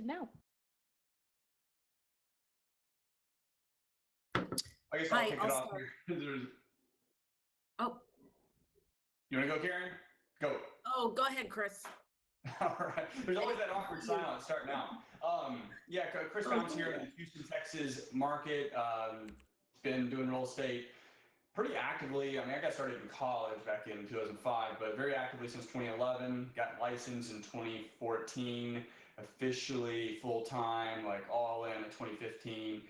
now. I guess I'll kick it off here. Oh. You want to go, Karen? Go. Oh, go ahead, Chris. All right. There's always that awkward silence. Start now. Yeah, Chris Downs here in the Houston, Texas market. Been doing real estate pretty actively. I mean, I got started in college back in 2005, but very actively since 2011. Got licensed in 2014. Officially full-time, like all in 2015.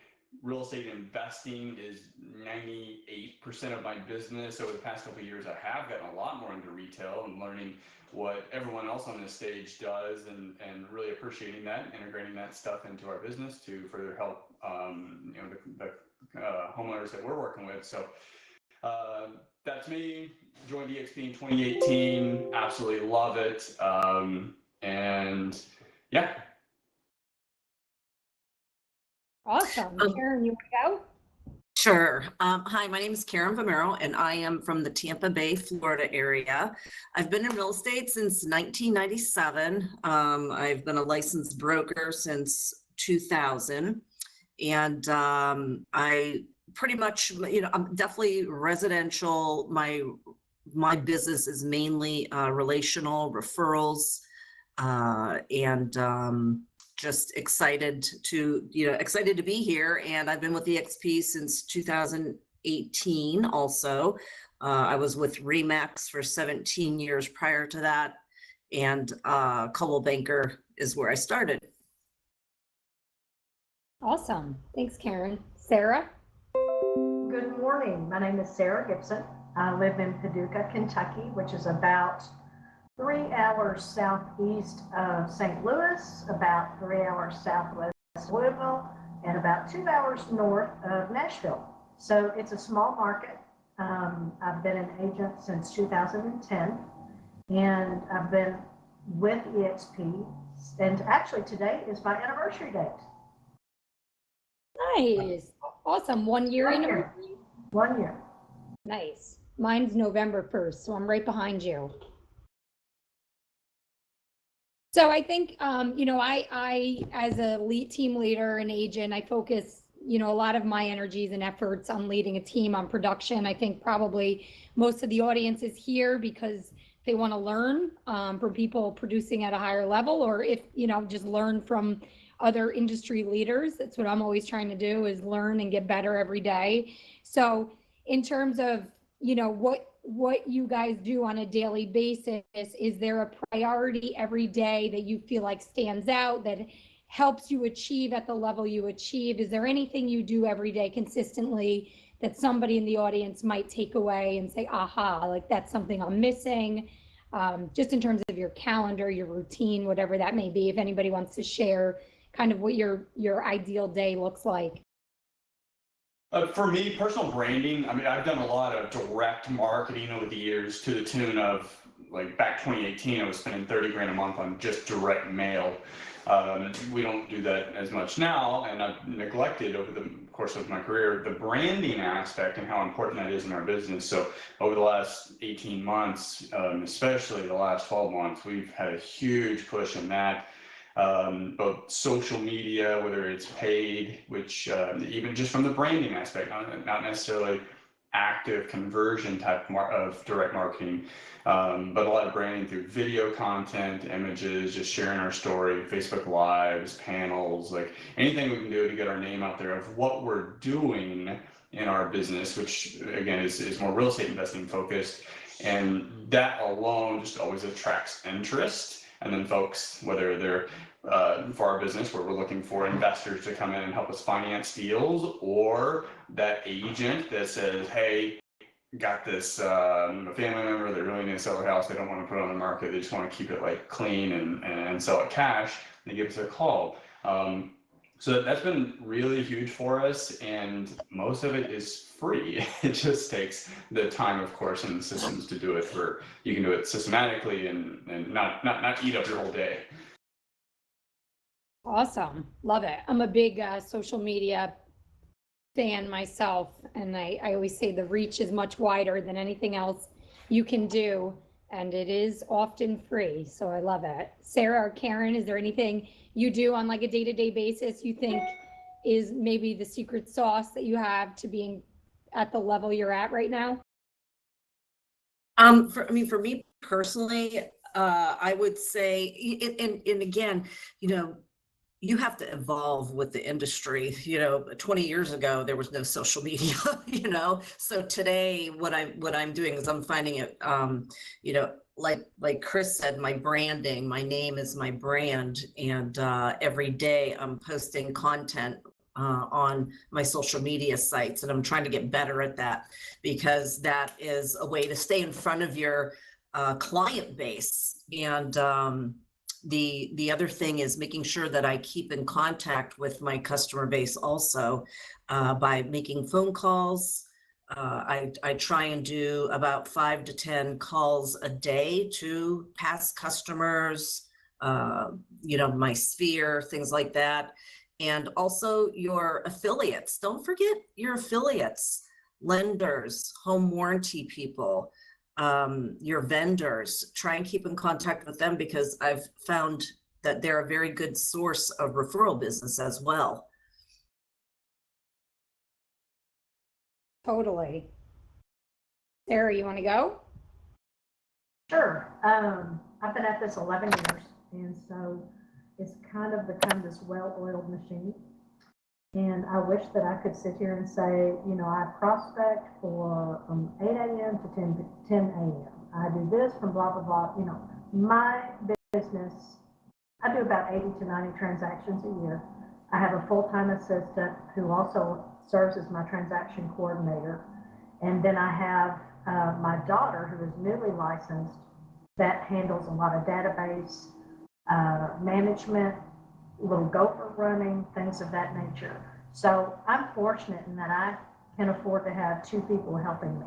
Real estate investing is 98% of my business. Over the past couple of years, I have gotten a lot more into retail and learning what everyone else on this stage does, and really appreciating that, integrating that stuff into our business to further help the homeowners that we're working with. So that's me. Joined EXP in 2018. Absolutely love it. And yeah. Awesome. Karen, you want to go? Sure. Hi, my name is Karen Vomero, and I am from the Tampa Bay, Florida area. I've been in real estate since 1997. I've been a licensed broker since 2000. And I pretty much, I'm definitely residential. My business is mainly relational referrals, and just excited to be here. And I've been with EXP since 2018 also. I was with Remax for 17 years prior to that. And Coldwell Banker is where I started. Awesome. Thanks, Karen. Sarah? Good morning. My name is Sarah Gibson. I live in Paducah, Kentucky, which is about 3 hours southeast of St. Louis, about 3 hours southwest of Louisville, and about 2 hours north of Nashville. So it's a small market. I've been an agent since 2010, and I've been with EXP, and actually today is my anniversary date. Nice. Awesome. 1 year anniversary? 1 year. Nice. Mine's November 1st, so I'm right behind you. So I think, I as a team leader and agent, I focus, a lot of my energies and efforts on leading a team on production. I think probably most of the audience is here because they want to learn from people producing at a higher level, or if, just learn from other industry leaders. That's what I'm always trying to do, is learn and get better every day. So in terms of, what you guys do on a daily basis, is there a priority every day that you feel like stands out, that helps you achieve at the level you achieve? Is there anything you do every day consistently that somebody in the audience might take away and say, aha, like that's something I'm missing? Just in terms of your calendar, your routine, whatever that may be, if anybody wants to share kind of what your ideal day looks like. For me, personal branding, I mean, I've done a lot of direct marketing over the years, to the tune of, like, back 2018, I was spending 30 grand a month on just direct mail. We don't do that as much now, and I've neglected over the course of my career the branding aspect and how important that is in our business. So over the last 18 months, especially the last 12 months, we've had a huge push in that. Both social media, whether it's paid, which even just from the branding aspect, not necessarily active conversion type of direct marketing, but a lot of branding through video content, images, just sharing our story, Facebook Lives, panels, like anything we can do to get our name out there of what we're doing in our business, which again is more real estate investing focused. And that alone just always attracts interest. And then folks, whether they're for our business, where we're looking for investors to come in and help us finance deals, or that agent that says, hey, got this a family member that really needs to sell their house, they don't want to put it on the market, they just want to keep it like clean and sell it cash, they give us a call. So that's been really huge for us, and most of it is free. It just takes the time, of course, and the systems to do it. You can do it systematically and not eat up your whole day. Awesome. Love it. I'm a big social media fan myself, and I always say the reach is much wider than anything else you can do. and it is often free. So I love it. Sarah or Karen, is there anything you do on like a day-to-day basis you think is maybe the secret sauce that you have to being at the level you're at right now? For me personally, I would say, and again, you have to evolve with the industry. 20 years ago, there was no social media, So today, what I'm doing is I'm finding it, like Chris said, my branding, my name is my brand. And every day I'm posting content on my social media sites. And I'm trying to get better at that, because that is a way to stay in front of your client base. And the other thing is making sure that I keep in contact with my customer base also by making phone calls. I try and do about 5 to 10 calls a day to past customers, my sphere, things like that. And also your affiliates. Don't forget your affiliates, lenders, home warranty people, your vendors. Try and keep in contact with them, because I've found that they're a very good source of referral business as well. Totally. Sarah, you want to go? Sure. I've been at this 11 years, and so it's kind of become this well-oiled machine. And I wish that I could sit here and say, I prospect from 8 a.m. to 10 a.m. I do this from blah, blah, blah. My business, I do about 80 to 90 transactions a year. I have a full-time assistant who also serves as my transaction coordinator. And then I have my daughter, who is newly licensed, that handles a lot of database management, little gopher running, things of that nature. So I'm fortunate in that I can afford to have 2 people helping me.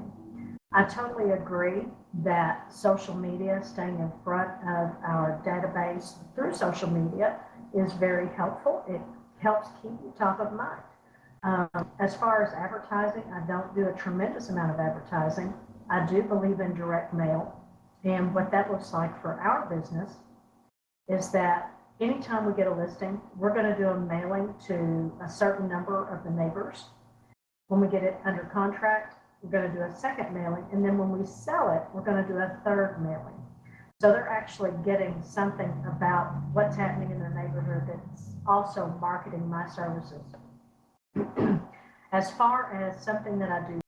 I totally agree that social media, staying in front of our database through social media, is very helpful. It helps keep you top of mind. As far as advertising, I don't do a tremendous amount of advertising. I do believe in direct mail. And what that looks like for our business is that anytime we get a listing, we're going to do a mailing to a certain number of the neighbors. When we get it under contract, we're going to do a second mailing. And then when we sell it, we're going to do a third mailing. So they're actually getting something about what's happening in their neighborhood that's also marketing my services. As far as something that I do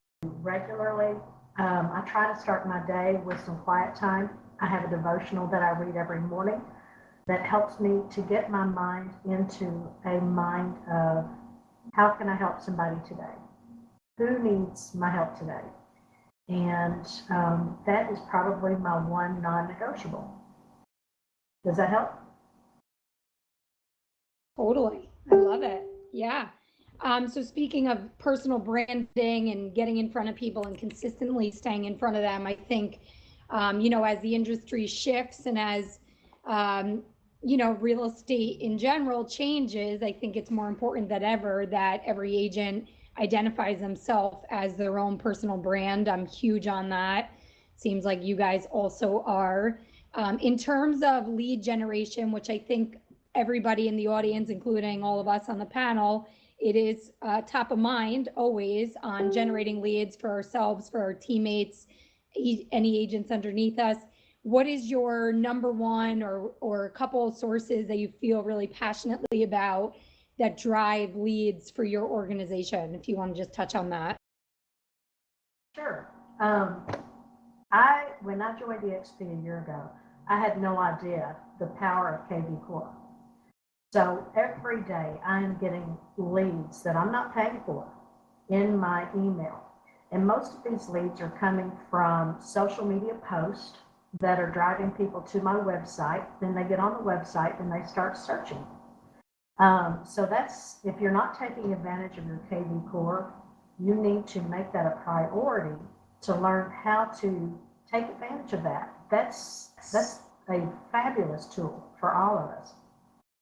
regularly, I try to start my day with some quiet time. I have a devotional that I read every morning that helps me to get my mind into a mind of how can I help somebody today? Who needs my help today? And that is probably my one non-negotiable. Does that help? Totally. I love it. Yeah. So speaking of personal branding and getting in front of people and consistently staying in front of them, I think, as the industry shifts and as, real estate in general changes, I think it's more important than ever that every agent identifies themselves as their own personal brand. I'm huge on that. Seems like you guys also are. In terms of lead generation, which I think everybody in the audience, including all of us on the panel, it is top of mind always on generating leads for ourselves, for our teammates, any agents underneath us. What is your number one or a couple of sources that you feel really passionately about that drive leads for your organization? If you want to just touch on that. Sure. When I joined EXP a year ago, I had no idea the power of KV Core. So every day I am getting leads that I'm not paying for in my email. And most of these leads are coming from social media posts that are driving people to my website. Then they get on the website and they start searching. So that's, if you're not taking advantage of your KV Core, you need to make that a priority to learn how to take advantage of that. That's a fabulous tool for all of us.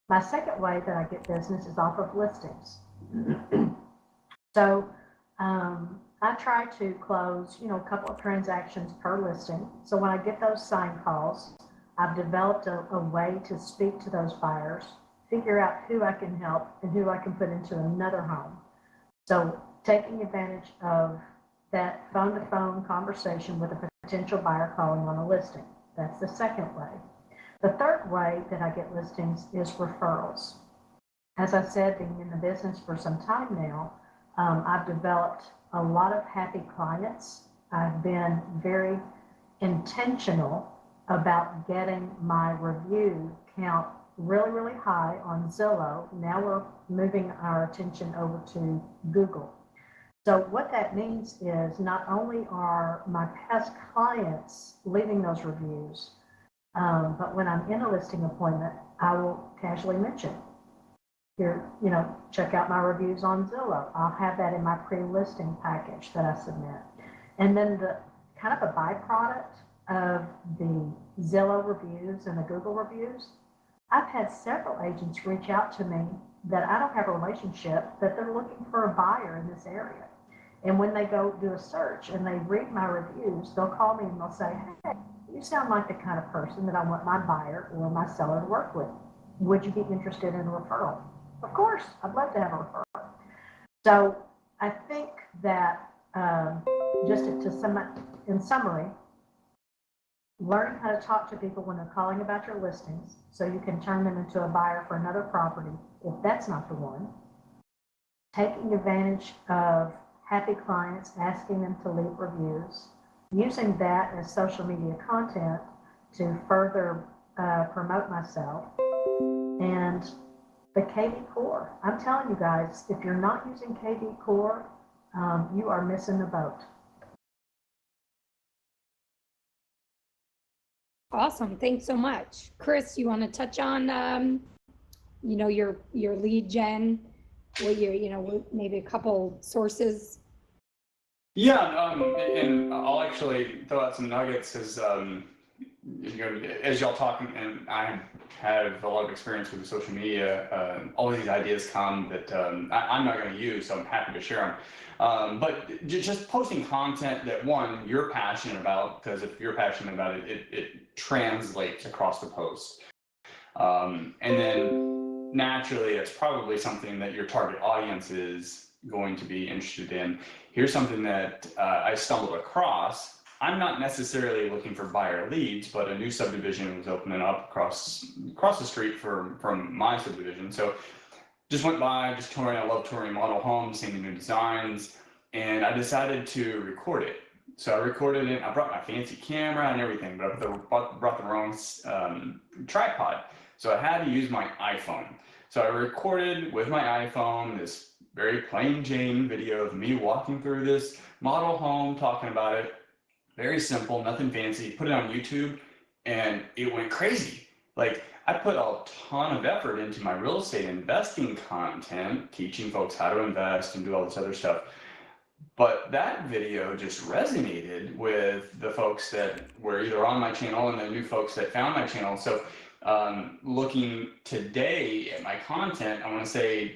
My second way that I get business is off of listings. So I try to close, a couple of transactions per listing. So when I get those sign calls, I've developed a way to speak to those buyers, figure out who I can help and who I can put into another home. So taking advantage of that phone-to-phone conversation with a potential buyer calling on a listing. That's the second way. The third way that I get listings is referrals. As I said, being in the business for some time now, I've developed a lot of happy clients. I've been very intentional about getting my review count really, really high on Zillow. Now we're moving our attention over to Google. So what that means is not only are my past clients leaving those reviews, but when I'm in a listing appointment, I will casually mention, here, check out my reviews on Zillow. I'll have that in my pre-listing package that I submit. And then the kind of a byproduct of the Zillow reviews and the Google reviews, I've had several agents reach out to me that I don't have a relationship, that they're looking for a buyer in this area. And when they go do a search and they read my reviews, they'll call me and they'll say, hey, you sound like the kind of person that I want my buyer or my seller to work with. Would you be interested in a referral? Of course, I'd love to have a referral. So I think that just to sum up, in summary, learning how to talk to people when they're calling about your listings so you can turn them into a buyer for another property if that's not the one. Taking advantage of happy clients, asking them to leave reviews, using that as social media content to further promote myself, and the KV Core. I'm telling you guys, if you're not using KV Core, you are missing the boat. Awesome. Thanks so much. Chris, you want to touch on, your lead gen, what maybe a couple sources? Yeah, and I'll actually throw out some nuggets as as y'all talking, and I have a lot of experience with the social media. All these ideas come that I'm not going to use, so I'm happy to share them. But just posting content that, one, you're passionate about, because if you're passionate about it, it translates across the post. And then naturally, it's probably something that your target audience is going to be interested in. Here's something that I stumbled across. I'm not necessarily looking for buyer leads, but a new subdivision was opening up across the street from my subdivision. So just went by, just touring. I love touring model homes, seeing the new designs, and I decided to record it. So I recorded it. I brought my fancy camera and everything, but I brought the wrong tripod. So I had to use my iPhone. So I recorded with my iPhone this very plain Jane video of me walking through this model home, talking about it. Very simple, nothing fancy. Put it on YouTube and it went crazy. Like, I put a ton of effort into my real estate investing content, teaching folks how to invest and do all this other stuff. But that video just resonated with the folks that were either on my channel and the new folks that found my channel. So looking today at my content, I want to say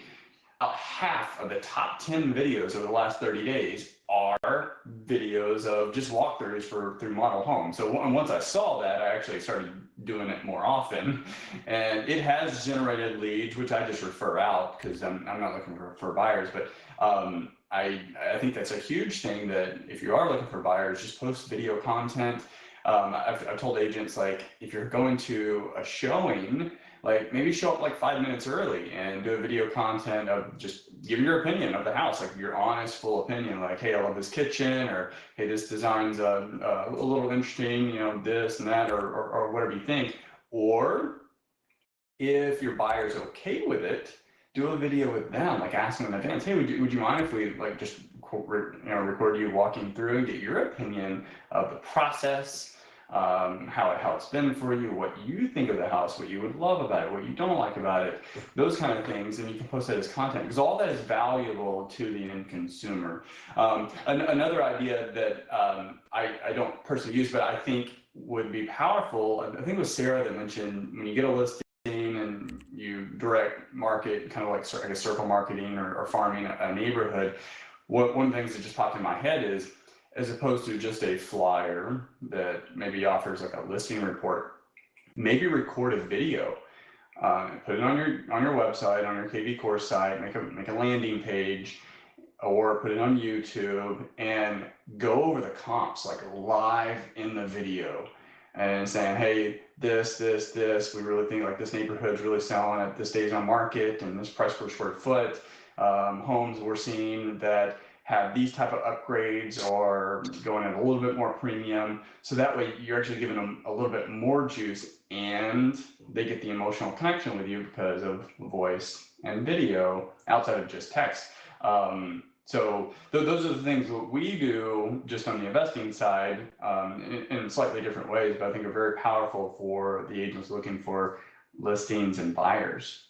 about half of the top 10 videos over the last 30 days are videos of just walkthroughs through model homes. So once I saw that, I actually started doing it more often, and it has generated leads, which I just refer out because I'm not looking for buyers. But I think that's a huge thing, that if you are looking for buyers, just post video content. I've told agents, like, if you're going to a showing, like, maybe show up like 5 minutes early and do a video content of just giving your opinion of the house, like your honest, full opinion, like, hey, I love this kitchen, or hey, this design's a little interesting, this and that, or whatever you think. Or if your buyer's okay with it, do a video with them, like asking them in advance, hey, would you mind if we like just record you walking through and get your opinion of the process, how it's been for you, what you think of the house, what you would love about it, what you don't like about it, those kind of things. And you can post that as content, because all that is valuable to the end consumer. Another idea that I don't personally use, but I think would be powerful, I think it was Sarah that mentioned, when you get a listing and you direct market, kind of like, I guess, circle marketing or farming a neighborhood, one of the things that just popped in my head is, as opposed to just a flyer that maybe offers like a listing report, maybe record a video, put it on your website, on your KV course site, make a landing page, or put it on YouTube and go over the comps like live in the video and saying, hey, this, we really think like this neighborhood's really selling at this days on market and this price per square foot. Homes we're seeing that have these type of upgrades or going at a little bit more premium. So that way you're actually giving them a little bit more juice and they get the emotional connection with you because of voice and video outside of just text. So those are the things that we do just on the investing side in slightly different ways, but I think are very powerful for the agents looking for listings and buyers.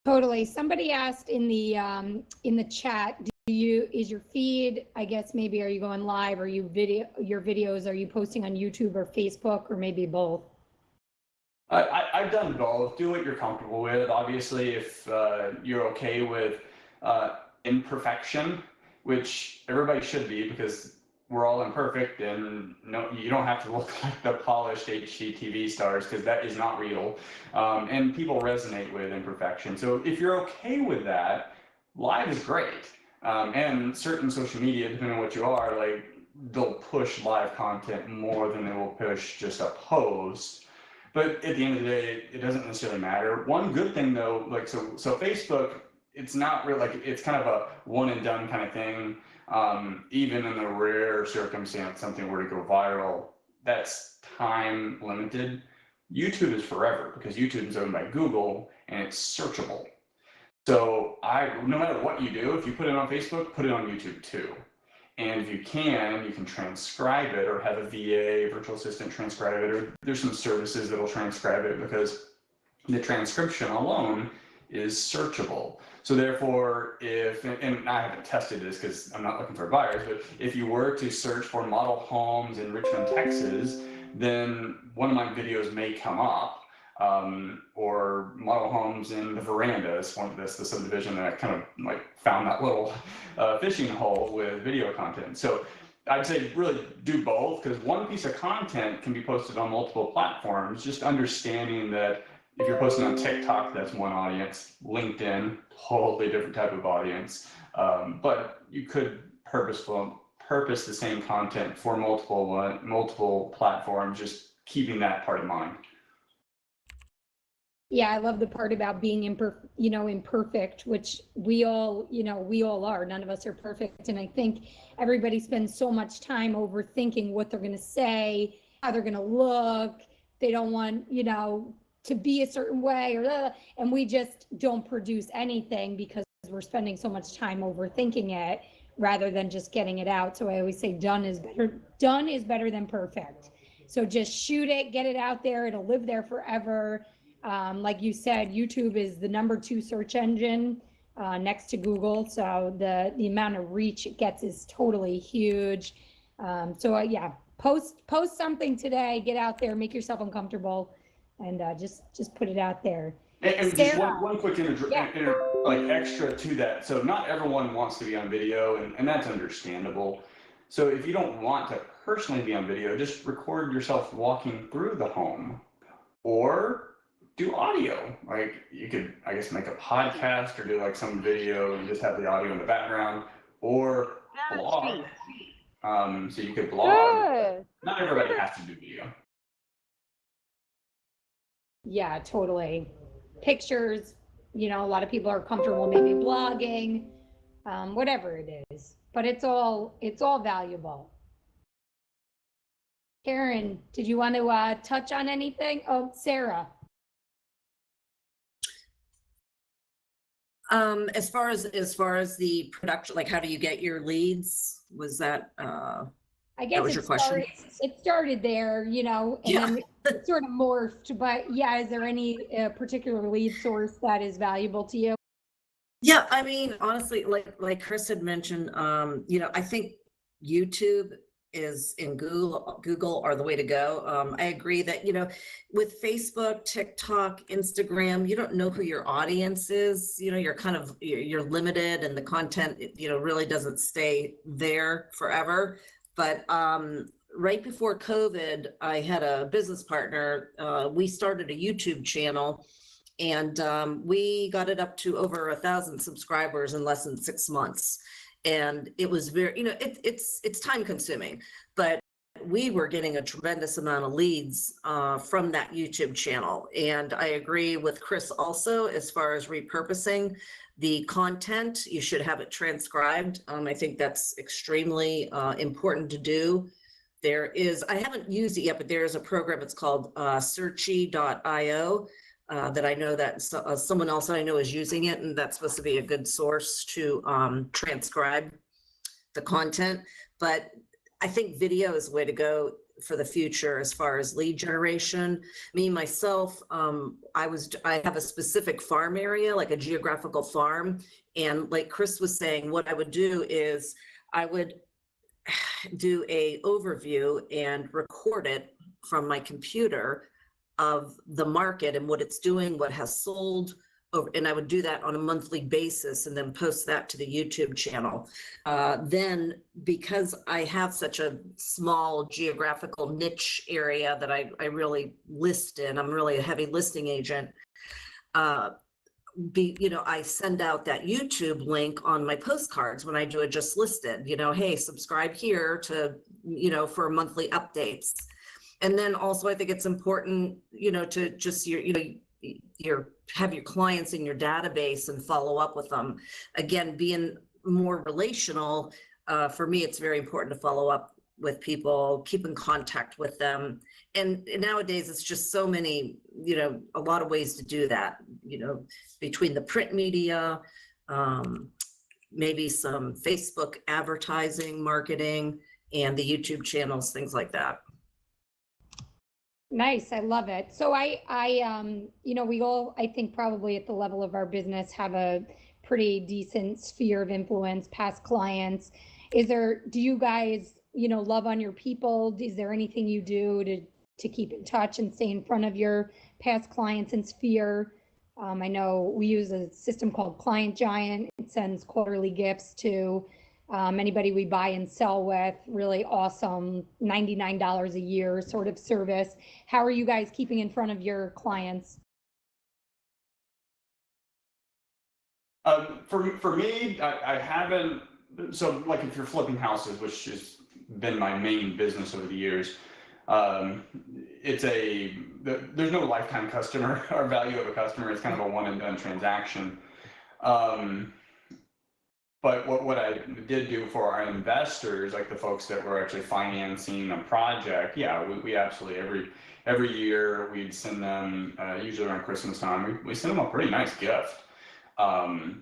Totally. Somebody asked in the chat, is your feed, I guess maybe, are you going live? Are you your videos, are you posting on YouTube or Facebook or maybe both? I've done both. Do what you're comfortable with. Obviously, if you're okay with imperfection, which everybody should be because we're all imperfect, and no, you don't have to look like the polished HGTV stars because that is not real. And people resonate with imperfection. So if you're okay with that, live is great. And certain social media, depending on what you are, like they'll push live content more than they will push just a post. But at the end of the day, it doesn't necessarily matter. One good thing though, like so Facebook, it's not really like, it's kind of a one and done kind of thing. Even in the rare circumstance something were to go viral, that's time limited. YouTube is forever because YouTube is owned by Google and it's searchable. So no matter what you do, if you put it on Facebook, put it on YouTube too. And if you can transcribe it or have a VA, virtual assistant, transcribe it, or there's some services that'll transcribe it because the transcription alone is searchable. So therefore, and I haven't tested this because I'm not looking for buyers, but if you were to search for model homes in Richmond, Texas, then one of my videos may come up. Or model homes in the verandas, the subdivision that I kind of like found that little fishing hole with video content. So I'd say really do both because one piece of content can be posted on multiple platforms. Just understanding that if you're posting on TikTok, that's one audience, LinkedIn, totally different type of audience. But you could purpose the same content for multiple platforms, just keeping that part in mind. Yeah, I love the part about being imperfect, which we all are. None of us are perfect. And I think everybody spends so much time overthinking what they're going to say, how they're going to look. They don't want, to be a certain way and we just don't produce anything because we're spending so much time overthinking it rather than just getting it out. So I always say done is better than perfect. So just shoot it, get it out there. It'll live there forever. Like you said, YouTube is the #2 search engine next to Google. So the amount of reach it gets is totally huge. Yeah, post something today, get out there, make yourself uncomfortable, and just put it out there. And just one quick like extra to that. So not everyone wants to be on video, and that's understandable. So if you don't want to personally be on video, just record yourself walking through the home or do audio. Like you could, I guess, make a podcast or do like some video and just have the audio in the background, or blog. So you could blog. Good. Not everybody has to do video. Yeah, totally. Pictures, a lot of people are comfortable maybe blogging, whatever it is, but it's all valuable. Karen, did you want to touch on anything? Oh, Sarah. As far as the production, like how do you get your leads? Was that I guess that was your question? It started there, and then it sort of morphed. But yeah, is there any particular lead source that is valuable to you? Yeah, I mean, honestly, like Chris had mentioned, I think YouTube is in Google are the way to go. I agree that, with Facebook, TikTok, Instagram, you don't know who your audience is. You're kind of, you're limited, and the content, really doesn't stay there forever. But right before COVID, I had a business partner. We started a YouTube channel, and we got it up to over 1,000 subscribers in less than 6 months. And it was very, it's time consuming, but we were getting a tremendous amount of leads from that YouTube channel. And I agree with Chris also, as far as repurposing the content, you should have it transcribed. I think that's extremely important to do. I haven't used it yet, but there is a program, it's called searchy.io. That I know that someone else that I know is using it, and that's supposed to be a good source to transcribe the content. But I think video is the way to go for the future as far as lead generation. Me, myself, I have a specific farm area, like a geographical farm. And like Chris was saying, what I would do is I would do a overview and record it from my computer of the market and what it's doing, what has sold, and I would do that on a monthly basis and then post that to the YouTube channel. Then, because I have such a small geographical niche area that I really list in, I'm really a heavy listing agent. I send out that YouTube link on my postcards when I do a just listed, hey, subscribe here to, for monthly updates. And then also, I think it's important, to just have your clients in your database and follow up with them. Again, being more relational, for me, it's very important to follow up with people, keep in contact with them. And nowadays, it's just so many, a lot of ways to do that, between the print media, maybe some Facebook advertising, marketing, and the YouTube channels, things like that. Nice. I love it. So we all, I think probably at the level of our business, have a pretty decent sphere of influence, past clients. Do you guys, love on your people? Is there anything you do to keep in touch and stay in front of your past clients and sphere? I know we use a system called Client Giant. It sends quarterly gifts to anybody we buy and sell with. Really awesome, $99 a year sort of service. How are you guys keeping in front of your clients? For me, I haven't. So like if you're flipping houses, which has been my main business over the years, there's no lifetime customer or value of a customer. It's kind of a one and done transaction. But what I did do for our investors, like the folks that were actually financing a project, yeah, we absolutely every year we'd send them, usually around Christmas time, we send them a pretty nice gift.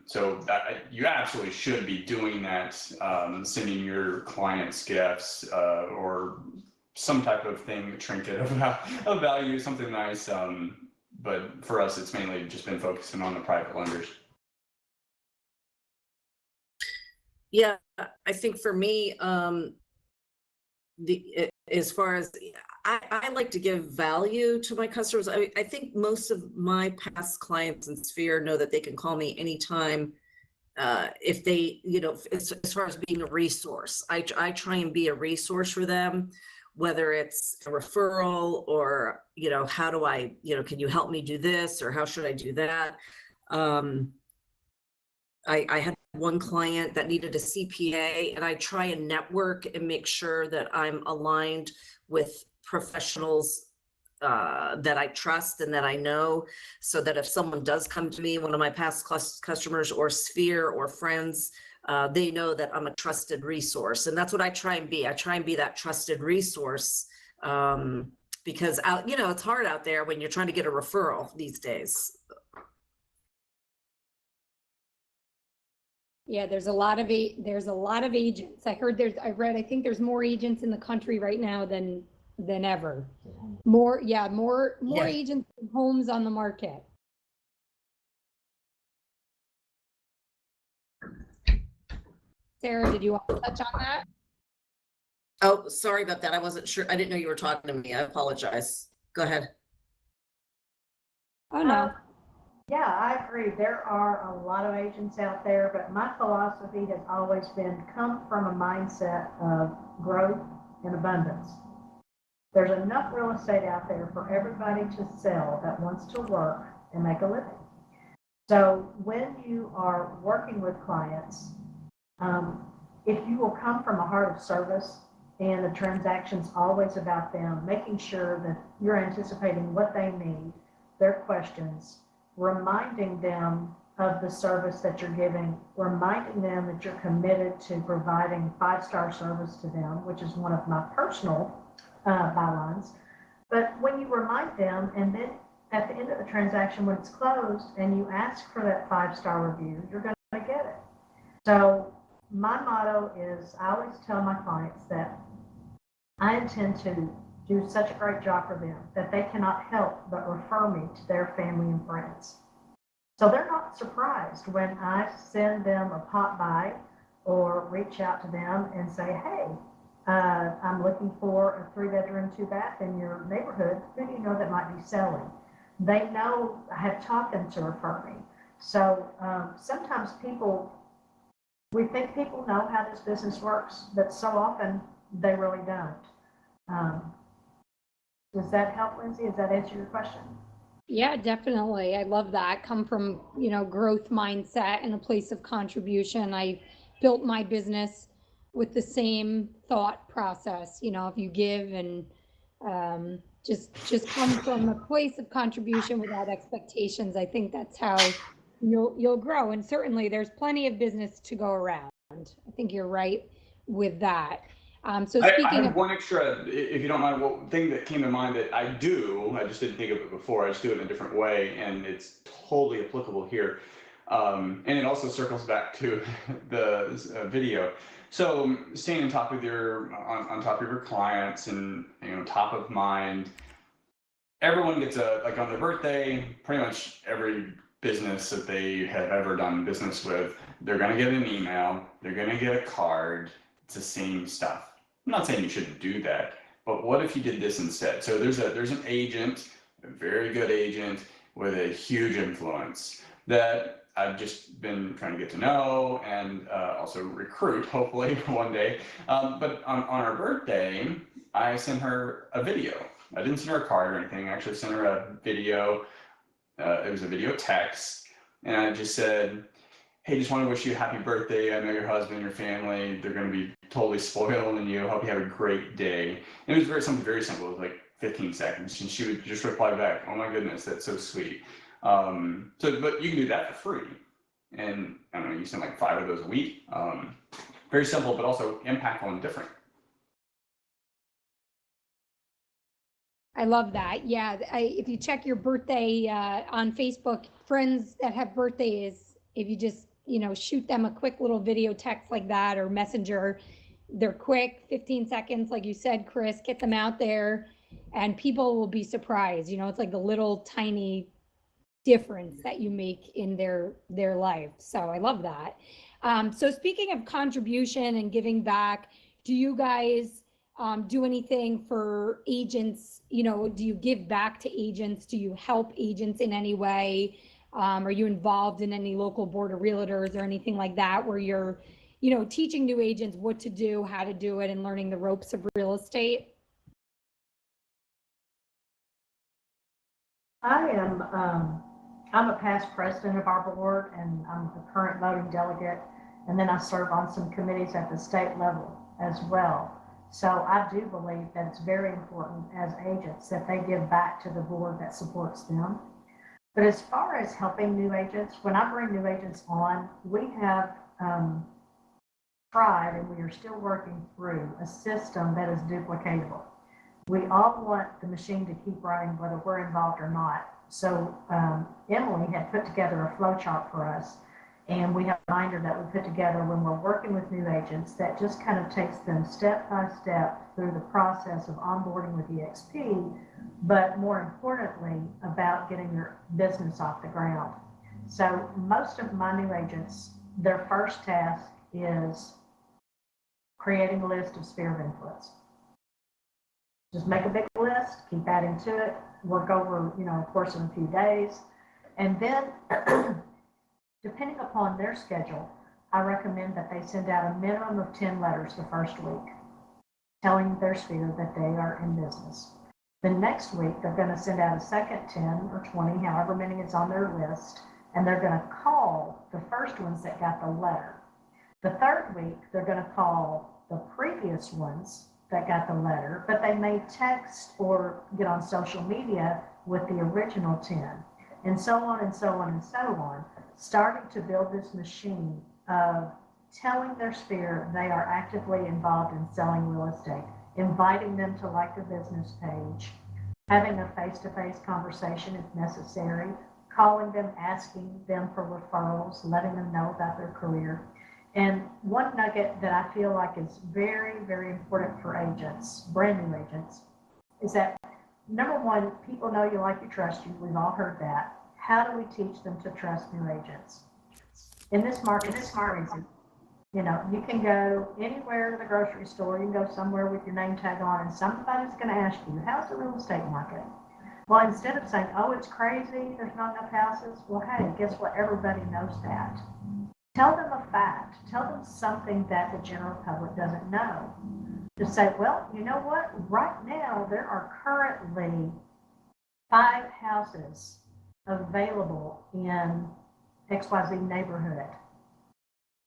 So you absolutely should be doing that, sending your clients gifts or some type of thing, a trinket of value, something nice. But for us, it's mainly just been focusing on the private lenders. Yeah, I think for me, as far as I like to give value to my customers. I think most of my past clients in Sphere know that they can call me anytime if they, as far as being a resource. I try and be a resource for them, whether it's a referral or, how do I, can you help me do this, or how should I do that? I had one client that needed a CPA, and I try and network and make sure that I'm aligned with professionals that I trust and that I know, so that if someone does come to me, one of my past customers or Sphere or friends, they know that I'm a trusted resource. And that's what I try and be. I try and be that trusted resource, because it's hard out there when you're trying to get a referral these days. Yeah, there's a lot of agents. I think there's more agents in the country right now than ever. More agents and homes on the market. Sarah, did you want to touch on that? Oh, sorry about that. I wasn't sure. I didn't know you were talking to me. I apologize. Go ahead. Oh, no. Yeah, I agree. There are a lot of agents out there, but my philosophy has always been come from a mindset of growth and abundance. There's enough real estate out there for everybody to sell that wants to work and make a living. So when you are working with clients, if you will come from a heart of service and the transaction's always about them, making sure that you're anticipating what they need, their questions, reminding them of the service that you're giving, reminding them that you're committed to providing 5-star service to them, which is one of my personal bylines. But when you remind them, and then at the end of the transaction, when it's closed and you ask for that 5-star review, you're going to get it. So my motto is, I always tell my clients that I intend to do such a great job for them that they cannot help but refer me to their family and friends. So they're not surprised when I send them a pop by or reach out to them and say, hey, I'm looking for a 3-bedroom, 2-bath in your neighborhood. Who do you know that might be selling? They know I have taught them to refer me. So sometimes we think people know how this business works, but so often they really don't. Does that help, Lindsay? Does that answer your question? Yeah, definitely. I love that. Come from, growth mindset and a place of contribution. I built my business with the same thought process. If you give and just come from a place of contribution without expectations, I think that's how you'll grow. And certainly there's plenty of business to go around. I think you're right with that. So I speaking have of, one extra, if you don't mind, one thing that came to mind that I do, I just didn't think of it before, I just do it in a different way, and it's totally applicable here. And it also circles back to the video. So staying on top of on top of your clients and, top of mind, everyone gets like on their birthday, pretty much every business that they have ever done business with, they're going to get an email, they're going to get a card. It's the same stuff. I'm not saying you shouldn't do that, but what if you did this instead? So there's an agent, a very good agent with a huge influence that I've just been trying to get to know and also recruit, hopefully one day. But on our birthday, I sent her a video. I didn't send her a card or anything. I actually sent her a video. It was a video text, and I just said, hey, just want to wish you a happy birthday. I know your husband, your family, they're going to be totally spoiled in you. Hope you have a great day. And it was something very simple. It was like 15 seconds. And she would just reply back, oh my goodness, that's so sweet. But you can do that for free. And I don't know, you send like 5 of those a week. Very simple, but also impactful and different. I love that. Yeah, if you check your birthday on Facebook, friends that have birthdays, if you just shoot them a quick little video text like that or messenger, they're quick, 15 seconds, like you said, Chris, get them out there, and people will be surprised. It's like the little tiny difference that you make in their life. So I love that. So speaking of contribution and giving back, do you guys do anything for agents? Do you give back to agents? Do you help agents in any way? Are you involved in any local board of realtors or anything like that where you're, teaching new agents what to do, how to do it, and learning the ropes of real estate? I'm a past president of our board, and I'm the current voting delegate, and then I serve on some committees at the state level as well. So I do believe that it's very important as agents that they give back to the board that supports them. But as far as helping new agents, when I bring new agents on, we have tried, and we are still working through a system that is duplicatable. We all want the machine to keep running whether we're involved or not. So Emily had put together a flow chart for us, and we have a reminder that we put together when we're working with new agents that just kind of takes them step by step through the process of onboarding with EXP, but more importantly, about getting your business off the ground. So most of my new agents, their first task is creating a list of sphere of influence. Just make a big list, keep adding to it, work over, a course of a few days. And then, depending upon their schedule, I recommend that they send out a minimum of 10 letters the first week, telling their sphere that they are in business. The next week, they're going to send out a second 10 or 20, however many is on their list, and they're going to call the first ones that got the letter. The third week, they're going to call the previous ones that got the letter, but they may text or get on social media with the original 10, and so on and so on and so on, starting to build this machine of telling their sphere they are actively involved in selling real estate, inviting them to like the business page, having a face-to-face conversation if necessary, calling them, asking them for referrals, letting them know about their career. And one nugget that I feel like is very, very important for agents, brand new agents, is that number one, people know you, like you, trust you. We've all heard that. How do we teach them to trust new agents? In this market, it's crazy. You can go anywhere to the grocery store, you can go somewhere with your name tag on, and somebody's going to ask you, how's the real estate market? Well, instead of saying, oh, it's crazy, there's not enough houses, well, hey, guess what? Everybody knows that. Tell them a fact. Tell them something that the general public doesn't know. Just say, well, you know what? Right now, there are currently 5 houses available in XYZ neighborhood.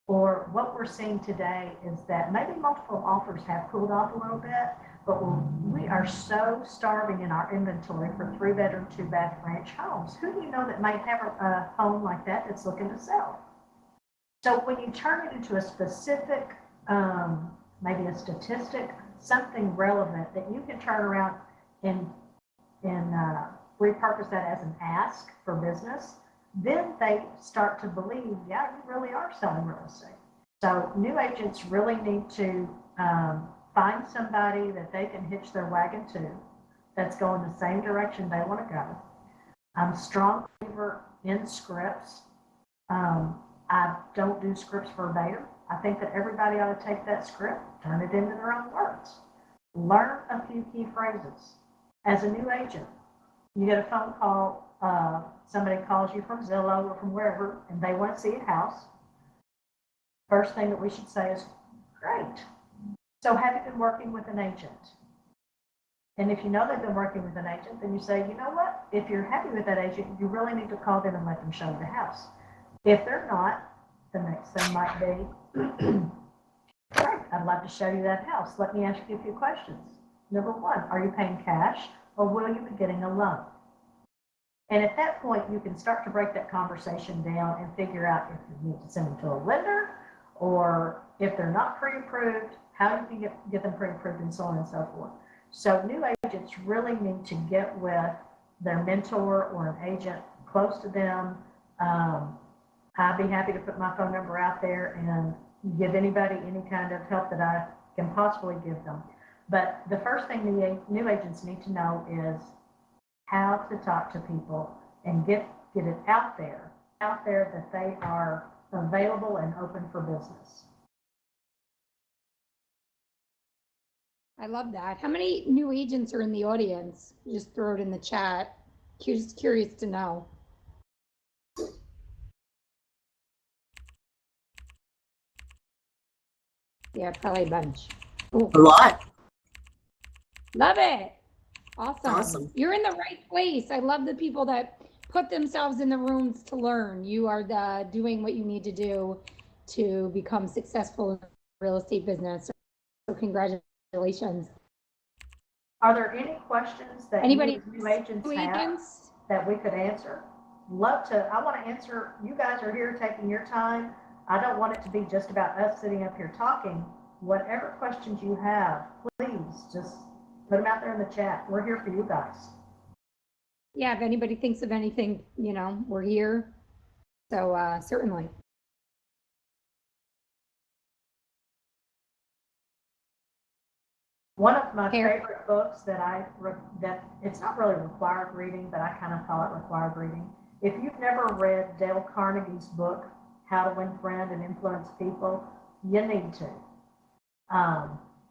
Or what we're seeing today is that maybe multiple offers have cooled off a little bit, but we are so starving in our inventory for 3-bedroom, 2-bath ranch homes. Who do you know that might have a home like that that's looking to sell? So when you turn it into a specific, maybe a statistic, something relevant that you can turn around and repurpose that as an ask for business, then they start to believe, yeah, you really are selling real estate. So new agents really need to find somebody that they can hitch their wagon to that's going the same direction they want to go. I'm a strong believer in scripts. I don't do scripts verbatim. I think that everybody ought to take that script, turn it into their own words. Learn a few key phrases. As a new agent, you get a phone call, somebody calls you from Zillow or from wherever, and they want to see a house. First thing that we should say is, great. So have you been working with an agent? And if you know they've been working with an agent, then you say, you know what? If you're happy with that agent, you really need to call them and let them show you the house. If they're not, the next thing might be, great, I'd love to show you that house. Let me ask you a few questions. Number one, are you paying cash or will you be getting a loan? And at that point, you can start to break that conversation down and figure out if you need to send them to a lender, or if they're not pre-approved, how you can get them pre-approved, and so on and so forth. So new agents really need to get with their mentor or an agent close to them. I'd be happy to put my phone number out there and give anybody any kind of help that I can possibly give them. But the first thing the new agents need to know is how to talk to people and get it out there that they are available and open for business. I love that. How many new agents are in the audience? Just throw it in the chat. Just curious to know. Yeah, probably a bunch. Ooh. A lot. Love it. Awesome. Awesome. You're in the right place. I love the people that put themselves in the rooms to learn. You are doing what you need to do to become successful in the real estate business. So congratulations. Are there any questions that Anybody new agents have that we could answer? Love to. I want to answer. You guys are here taking your time. I don't want it to be just about us sitting up here talking. Whatever questions you have, please just put them out there in the chat. We're here for you guys. Yeah, if anybody thinks of anything, we're here. So certainly. One of my favorite books that it's not really required reading, but I kind of call it required reading. If you've never read Dale Carnegie's book, How to Win Friends and Influence People, you need to.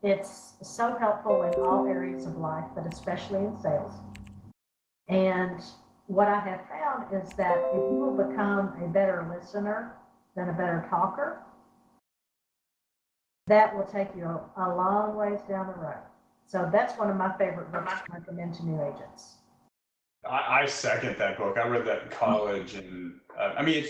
It's so helpful in all areas of life, but especially in sales. And what I have found is that if you will become a better listener than a better talker, that will take you a long ways down the road. So that's one of my favorite books to recommend to new agents. I second that book. I read that in college, and I mean,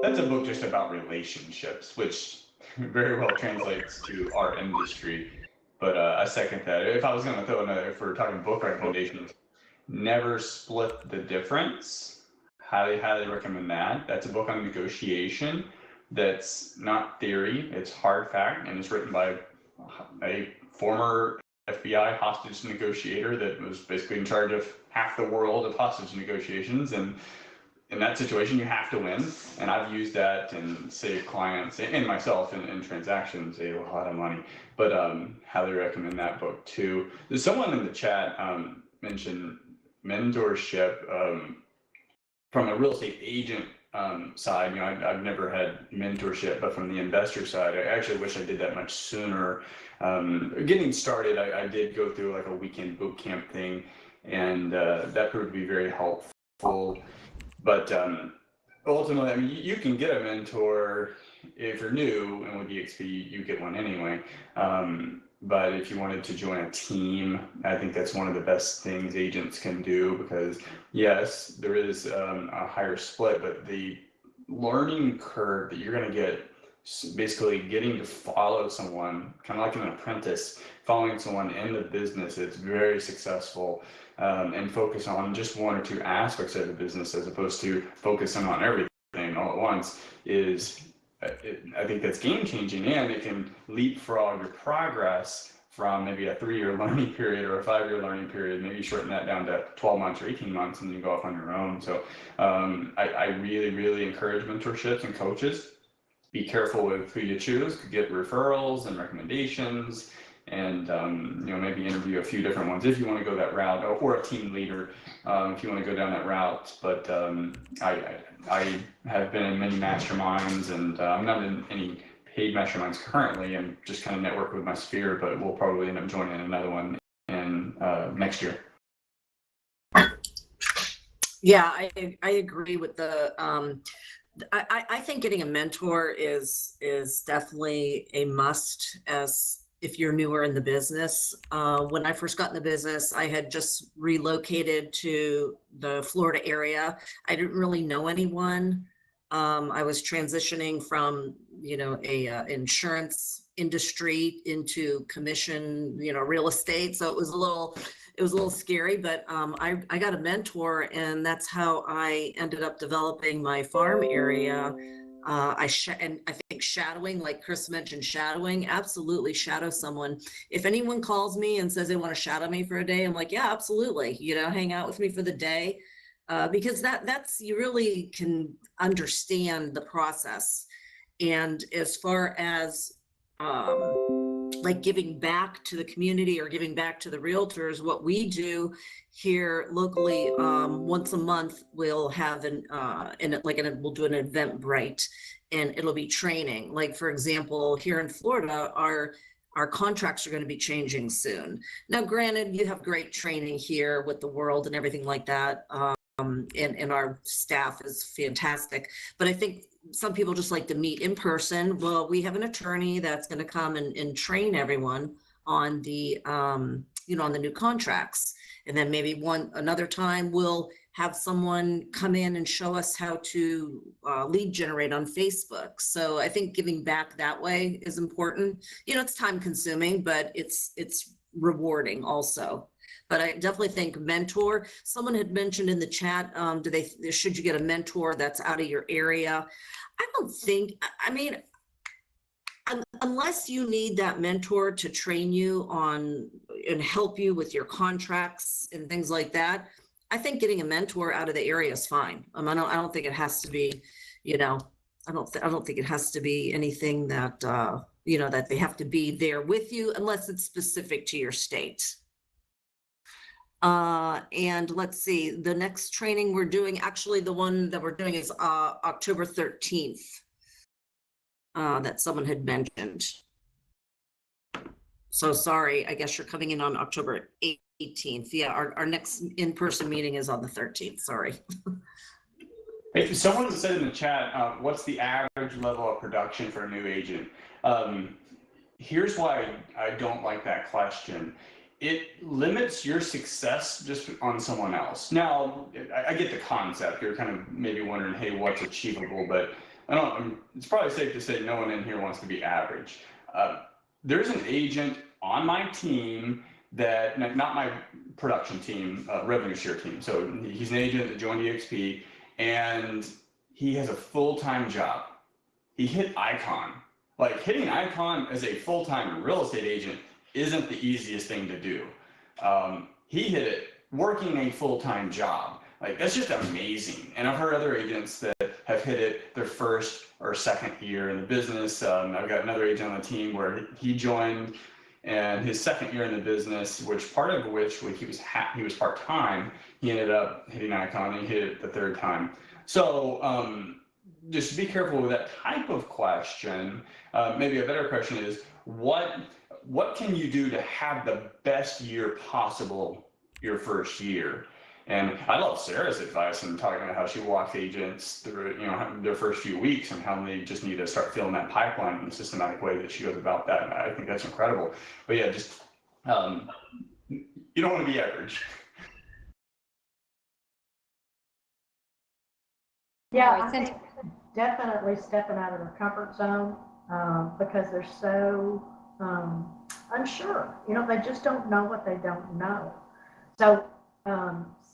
that's a book just about relationships, which very well translates to our industry. But I second that. If I was going to throw another, if we're talking book recommendations, Never Split the Difference. Highly, highly recommend that. That's a book on negotiation. That's not theory. It's hard fact, and it's written by a former FBI hostage negotiator that was basically in charge of half the world of hostage negotiations. And in that situation, you have to win. And I've used that and saved clients and myself in transactions a lot of money. But highly recommend that book too. There's someone in the chat mentioned mentorship from a real estate agent side. You know, I've never had mentorship, but from the investor side, I actually wish I did that much sooner. Getting started, I did go through like a weekend boot camp thing, and that proved to be very helpful. But ultimately, I mean, you can get a mentor if you're new, and with EXP, you get one anyway. But if you wanted to join a team, I think that's one of the best things agents can do, because yes, there is a higher split, but the learning curve that you're going to get, basically getting to follow someone, kind of like an apprentice, following someone in the business that's very successful, and focus on just one or two aspects of the business as opposed to focusing on everything all at once, is I think that's game changing, and it can leapfrog your progress from maybe a 3-year learning period or a 5-year learning period, maybe shorten that down to 12 months or 18 months and you go off on your own. So I really, really encourage mentorships and coaches. Be careful with who you choose. Get referrals and recommendations, and you know, maybe interview a few different ones if you want to go that route, or a team leader if you want to go down that route. But I have been in many masterminds, and I'm not in any paid masterminds currently. I'm just kind of network with my sphere, but we'll probably end up joining another one in next year. Yeah, I agree with the I think getting a mentor is definitely a must, as if you're newer in the business. When I first got in the business, I had just relocated to the Florida area. I didn't really know anyone. I was transitioning from, you know, a insurance industry into commission, you know, real estate. So it was a little scary, but I got a mentor, and that's how I ended up developing my farm area. And I think shadowing, like Chris mentioned, shadowing, absolutely shadow someone. If anyone calls me and says they want to shadow me for a day, I'm like, yeah, absolutely. You know, hang out with me for the day, because that's, you really can understand the process. And as far as like giving back to the community or giving back to the realtors, what we do here locally, once a month, we'll have we'll do an Eventbrite, and it'll be training. Like, for example, here in Florida, our contracts are going to be changing soon. Now, granted, you have great training here with the world and everything like that. And our staff is fantastic, but I think some people just like to meet in person. Well, we have an attorney that's going to come and train everyone on the, you know, on the new contracts. And then maybe another time we'll have someone come in and show us how to lead generate on Facebook. So I think giving back that way is important. You know, it's time consuming, but it's rewarding also. But I definitely think mentor. Someone had mentioned in the chat, should you get a mentor that's out of your area? I don't think, I mean, unless you need that mentor to train you on and help you with your contracts and things like that, I think getting a mentor out of the area is fine. I don't think it has to be, you know, I don't think it has to be anything that, you know, that they have to be there with you, unless it's specific to your state. And let's see, the next training we're doing, actually the one that we're doing is October 13th, that someone had mentioned. So sorry, I guess you're coming in on October 18th. Yeah, our next in-person meeting is on the 13th, sorry. Hey, someone said in the chat, what's the average level of production for a new agent? Here's why I don't like that question. It limits your success just on someone else. Now, I get the concept. You're kind of maybe wondering, hey, what's achievable? But it's probably safe to say no one in here wants to be average. There's an agent on my team that, not my production team, revenue share team. So he's an agent that joined EXP and he has a full-time job. He hit Icon. Like hitting Icon as a full-time real estate agent isn't the easiest thing to do. He hit it working a full-time job. Like that's just amazing. And I've heard other agents that have hit it their first or second year in the business. I've got another agent on the team where he joined and his second year in the business, which when he was part-time, he ended up hitting Icon and he hit it the third time. So just be careful with that type of question. Maybe a better question is, what can you do to have the best year possible your first year? And I love Sarah's advice in talking about how she walks agents through, their first few weeks and how they just need to start filling that pipeline in a systematic way that she goes about that. And I think that's incredible. But yeah, just you don't want to be average. Yeah, I think definitely stepping out of their comfort zone because they're so unsure. They just don't know what they don't know. So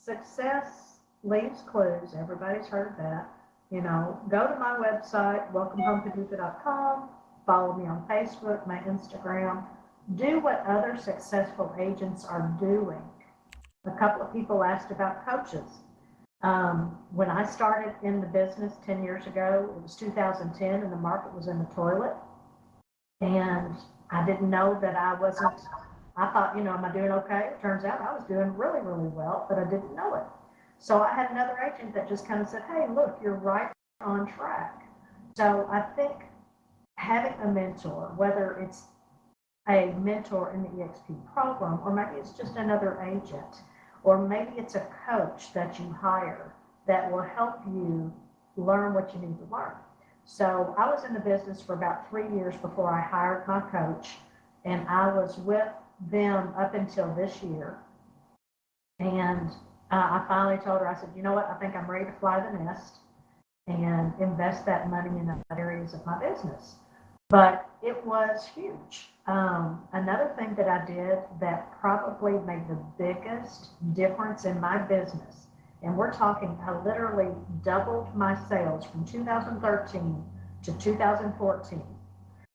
success leaves clues. Everybody's heard that. Go to my website, welcomehomepaducah.com. Follow me on Facebook, my Instagram. Do what other successful agents are doing. A couple of people asked about coaches. When I started in the business 10 years ago, it was 2010 and the market was in the toilet. And I didn't know that I thought, am I doing okay? It turns out I was doing really, really well, but I didn't know it. So I had another agent that just kind of said, hey, look, you're right on track. So I think having a mentor, whether it's a mentor in the EXP program, or maybe it's just another agent, or maybe it's a coach that you hire that will help you learn what you need to learn. So I was in the business for about 3 years before I hired my coach, and I was with them up until this year. And I finally told her, I said, you know what, I think I'm ready to fly the nest and invest that money in other areas of my business. But it was huge. Another thing that I did that probably made the biggest difference in my business, and we're talking, I literally doubled my sales from 2013 to 2014.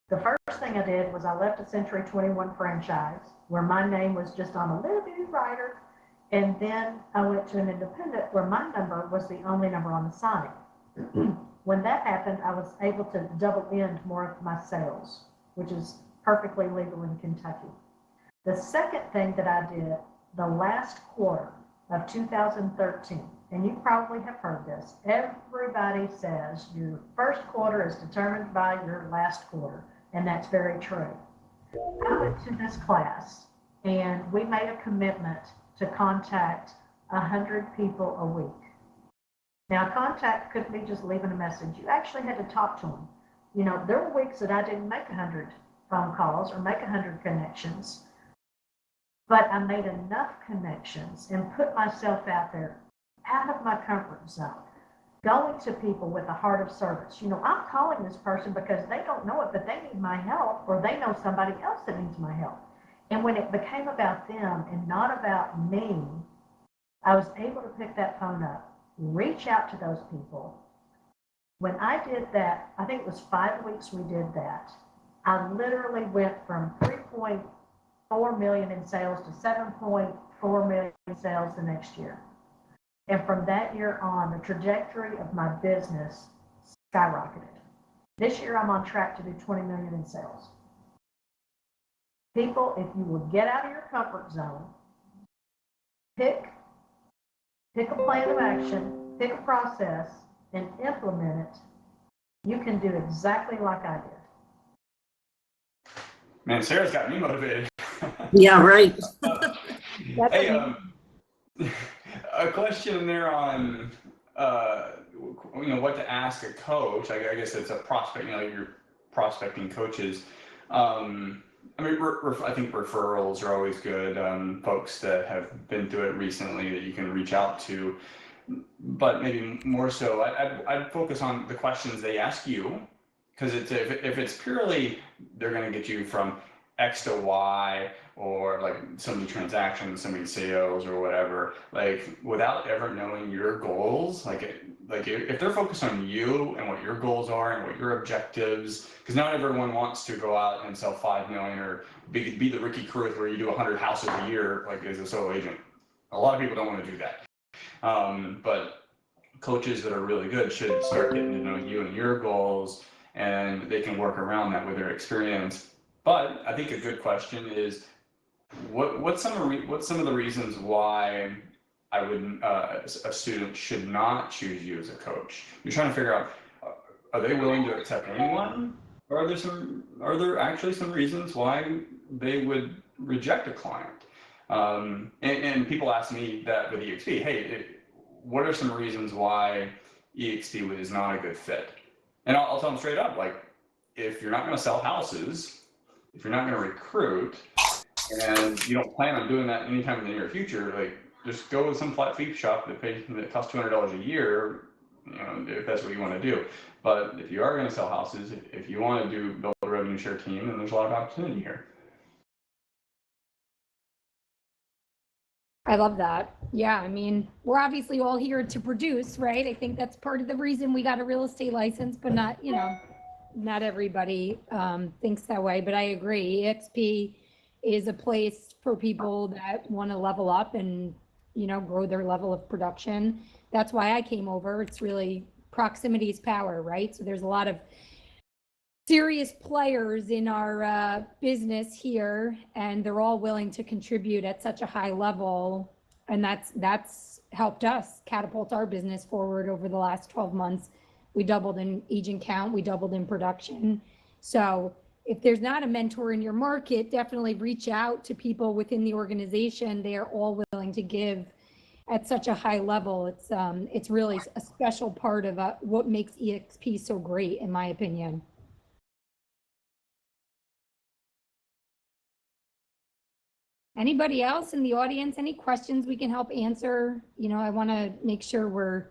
The first thing I did was I left a Century 21 franchise where my name was just on a little bitty rider, and then I went to an independent where my number was the only number on the sign. When that happened, I was able to double end more of my sales, which is perfectly legal in Kentucky. The second thing that I did the last quarter of 2013, and you probably have heard this, everybody says your first quarter is determined by your last quarter, and that's very true. I went to this class and we made a commitment to contact 100 people a week. Now, contact couldn't be just leaving a message. You actually had to talk to them. There were weeks that I didn't make 100 phone calls or make 100 connections, but I made enough connections and put myself out there, out of my comfort zone, going to people with a heart of service. I'm calling this person because they don't know it, but they need my help, or they know somebody else that needs my help. And when it became about them and not about me, I was able to pick that phone up, reach out to those people. When I did that, I think it was 5 weeks we did that, I literally went from 3.4 million in sales to 7.4 million in sales the next year. And from that year on, the trajectory of my business skyrocketed. This year, I'm on track to do 20 million in sales. People, if you will get out of your comfort zone, pick a plan of action, pick a process, and implement it, you can do exactly like I did. Man, Sarah's got me motivated. Yeah, right. That's Hey, amazing. a question there on, what to ask a coach. I guess it's a prospect, you're prospecting coaches. I mean, I think referrals are always good. Folks that have been through it recently that you can reach out to. But maybe more so, I'd focus on the questions they ask you, because if it's purely they're going to get you from X to Y, or like so many transactions, so many sales, or whatever, like without ever knowing your goals, like if they're focused on you and what your goals are and what your objectives, because not everyone wants to go out and sell 5 million or be the Ricky Kruth where you do 100 houses a year, like as a solo agent. A lot of people don't want to do that. But coaches that are really good should start getting to know you and your goals, and they can work around that with their experience. But I think a good question is, what's some of the reasons why I wouldn't a student should not choose you as a coach? You're trying to figure out, are they willing to accept anyone, or are there actually some reasons why they would reject a client? And people ask me that with EXP, hey, what are some reasons why EXP is not a good fit? And I'll tell them straight up, like, if you're not going to sell houses, if you're not going to recruit, and you don't plan on doing that anytime in the near future, like, just go to some flat fee shop that costs $200 a year, if that's what you want to do. But if you are going to sell houses, if you want to build a revenue share team, then there's a lot of opportunity here. I love that. Yeah, I mean, we're obviously all here to produce, right? I think that's part of the reason we got a real estate license, but not everybody thinks that way. But I agree, EXP is a place for people that want to level up and, grow their level of production. That's why I came over. It's really proximity is power, right? So there's a lot of serious players in our business here, and they're all willing to contribute at such a high level, and that's helped us catapult our business forward over the last 12 months. We doubled in agent count, we doubled in production. So if there's not a mentor in your market, definitely reach out to people within the organization. They are all willing to give at such a high level. It's really a special part of what makes EXP so great, in my opinion. Anybody else in the audience, any questions we can help answer? I want to make sure we're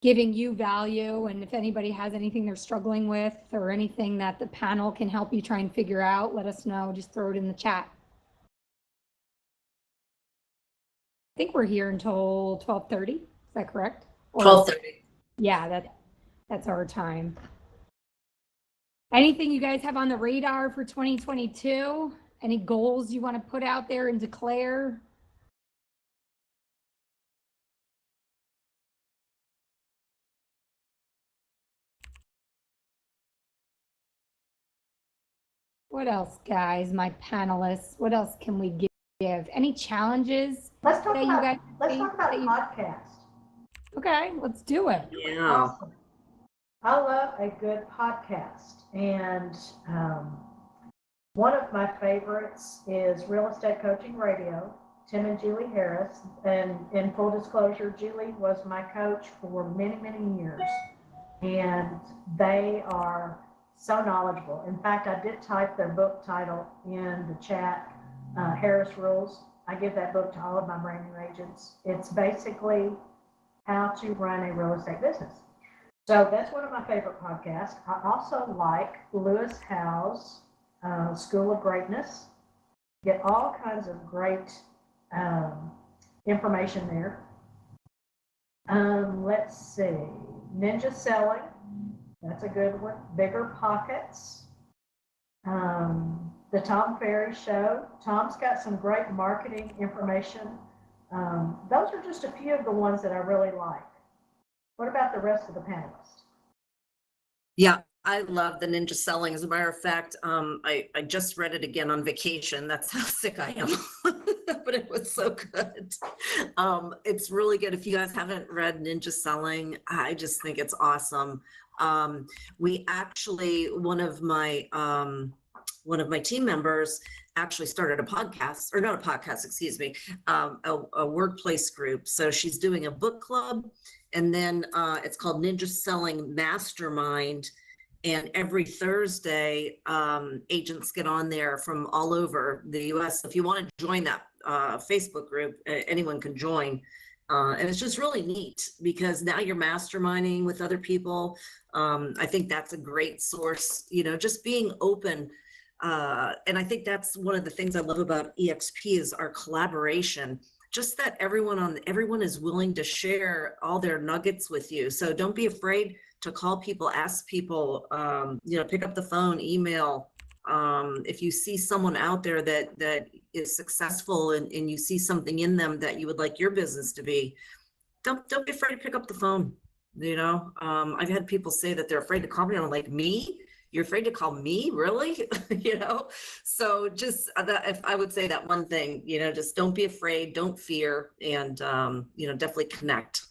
giving you value, and if anybody has anything they're struggling with or anything that the panel can help you try and figure out, let us know. Just throw it in the chat. I think we're here until 12:30. Is that correct? 12:30. Yeah, that's our time. Anything you guys have on the radar for 2022? Any goals you want to put out there and declare? What else, guys, my panelists? What else can we give? Any challenges Let's talk that you guys about podcast. Okay, let's do it. Yeah. Awesome. I love a good podcast, and one of my favorites is Real Estate Coaching Radio, Tim and Julie Harris. And in full disclosure, Julie was my coach for many, many years, and they are so knowledgeable. In fact, I did type their book title in the chat, Harris Rules. I give that book to all of my brand new agents. It's basically how to run a real estate business. So that's one of my favorite podcasts. I also like Lewis Howes' School of Greatness. Get all kinds of great information there. Let's see, Ninja Selling. That's a good one. Bigger Pockets. The Tom Ferry Show. Tom's got some great marketing information. Those are just a few of the ones that I really like. What about the rest of the panelists? Yeah, I love the Ninja Selling. As a matter of fact, I just read it again on vacation. That's how sick I am. But it was so good. It's really good. If you guys haven't read Ninja Selling, I just think it's awesome. We actually, one of my one of my team members actually started a podcast, or not a podcast, excuse me, a workplace group. So she's doing a book club, and then it's called Ninja Selling Mastermind. And every Thursday, agents get on there from all over the US. If you want to join that Facebook group, anyone can join. And it's just really neat because now you're masterminding with other people. I think that's a great source, just being open. And I think that's one of the things I love about EXP is our collaboration. Just that everyone is willing to share all their nuggets with you. So don't be afraid to call people, ask people, pick up the phone, email. If you see someone out there that is successful and you see something in them that you would like your business to be, don't be afraid to pick up the phone. I've had people say that they're afraid to call me. I'm like, me? You're afraid to call me? Really? So just if I would say that one thing, just don't be afraid, don't fear, and, definitely connect.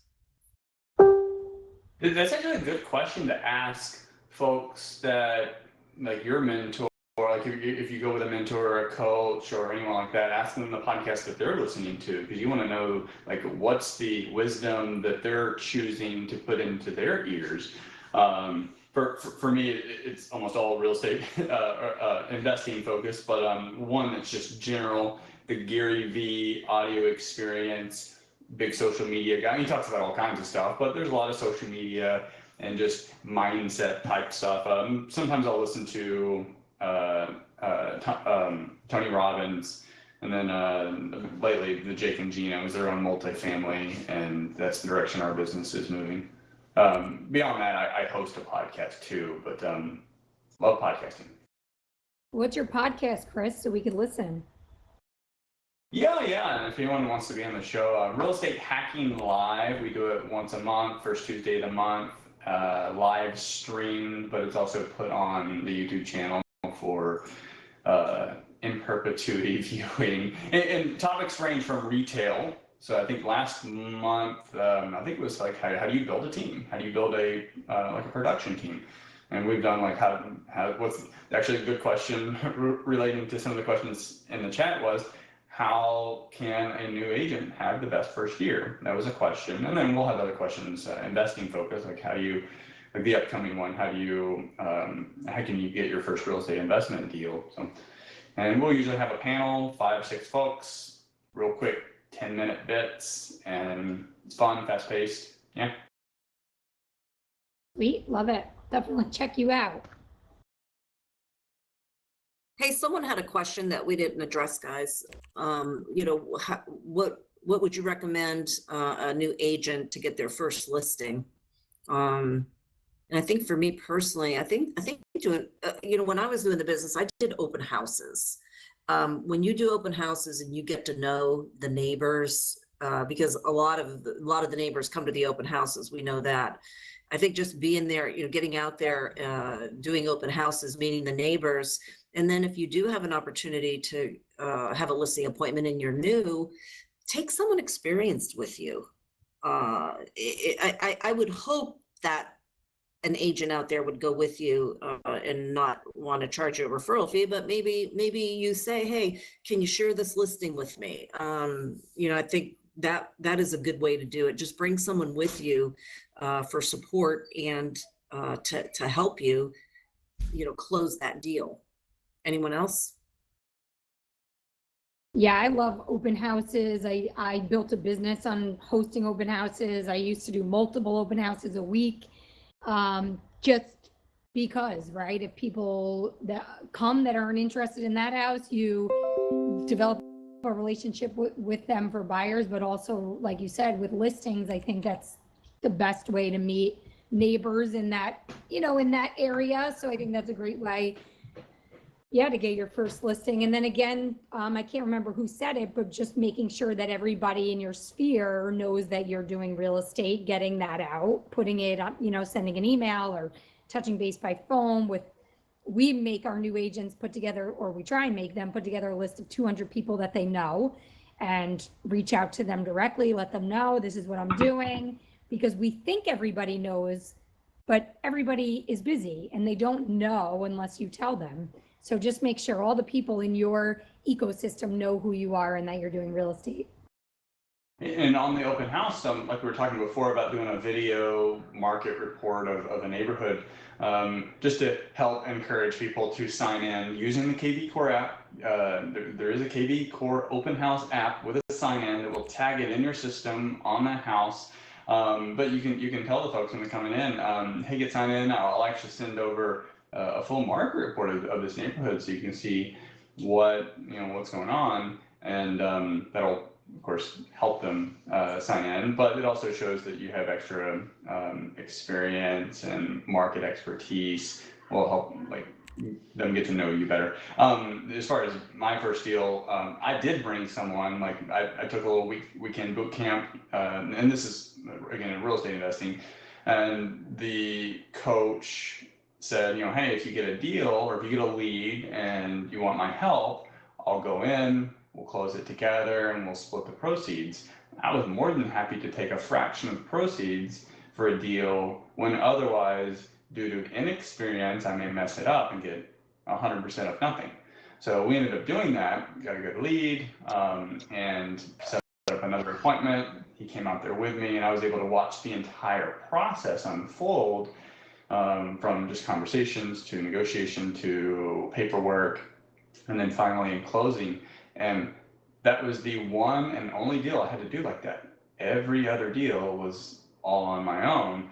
That's actually a good question to ask folks that, like your mentor, like if you go with a mentor or a coach or anyone like that, ask them the podcast that they're listening to, because you want to know like what's the wisdom that they're choosing to put into their ears. For me, it's almost all real estate investing focused, but one that's just general, the Gary V audio experience. Big social media guy. He talks about all kinds of stuff, but there's a lot of social media and just mindset type stuff. Sometimes I'll listen to Tony Robbins, and then lately the Jake and Geno's. They're on multifamily, and that's the direction our business is moving. Beyond that, I host a podcast too, but love podcasting. What's your podcast, Chris, so we could listen? Yeah. And if anyone wants to be on the show, Real Estate Hacking Live, we do it once a month, first Tuesday of the month, live streamed, but it's also put on the YouTube channel for in perpetuity viewing. And topics range from retail. So I think last month, I think it was like, how do you build a team? How do you build a production team? And we've done like what's actually a good question relating to some of the questions in the chat was, how can a new agent have the best first year? That was a question. And then we'll have other questions, investing focus, like how do you, like the upcoming one, how can you get your first real estate investment deal? So, and we'll usually have a panel, 5 or 6 folks, real quick 10-minute bits, and it's fun, fast paced. Yeah. Sweet, love it. Definitely check you out. Hey, someone had a question that we didn't address, guys. What would you recommend a new agent to get their first listing? And I think for me personally, I think doing, when I was doing the business, I did open houses. When you do open houses and you get to know the neighbors, because a lot of the neighbors come to the open houses, we know that. I think just being there, getting out there, doing open houses, meeting the neighbors. And then if you do have an opportunity to have a listing appointment and you're new, take someone experienced with you. I would hope that an agent out there would go with you and not want to charge you a referral fee, but maybe you say, hey, can you share this listing with me? I think that is a good way to do it. Just bring someone with you for support and to help you, close that deal. Anyone else? Yeah, I love open houses. I built a business on hosting open houses. I used to do multiple open houses a week, just because, right? If people that come that aren't interested in that house, you develop a relationship with them for buyers, but also, like you said, with listings, I think that's the best way to meet neighbors in that, in that area. So I think that's a great way, to get your first listing. And then again, I can't remember who said it, but just making sure that everybody in your sphere knows that you're doing real estate, getting that out, putting it up, sending an email or touching base by phone we make our new agents put together, or we try and make them put together a list of 200 people that they know and reach out to them directly, let them know this is what I'm doing, because we think everybody knows, but everybody is busy and they don't know unless you tell them. So just make sure all the people in your ecosystem know who you are and that you're doing real estate. And on the open house, like we were talking before about doing a video market report of a neighborhood, just to help encourage people to sign in using the KV Core app. There is a KV Core open house app with a sign in that will tag it in your system on that house. But you can tell the folks when they're coming in, hey, get signed in. I'll actually send over a full market report of this neighborhood so you can see what's going on, and that'll of course help them sign in, but it also shows that you have extra experience and market expertise. Will help them get to know you better. As far as my first deal, I did bring someone. I took a little weekend boot camp, and this is again in real estate investing, and the coach said, hey, if you get a deal or if you get a lead and you want my help, I'll go in, we'll close it together, and we'll split the proceeds. I was more than happy to take a fraction of the proceeds for a deal when otherwise, due to inexperience, I may mess it up and get 100% of nothing. So we ended up doing that, got a good lead, and set up another appointment. He came out there with me, and I was able to watch the entire process unfold, from just conversations to negotiation to paperwork, and then finally in closing. And that was the one and only deal I had to do like that. Every other deal was all on my own,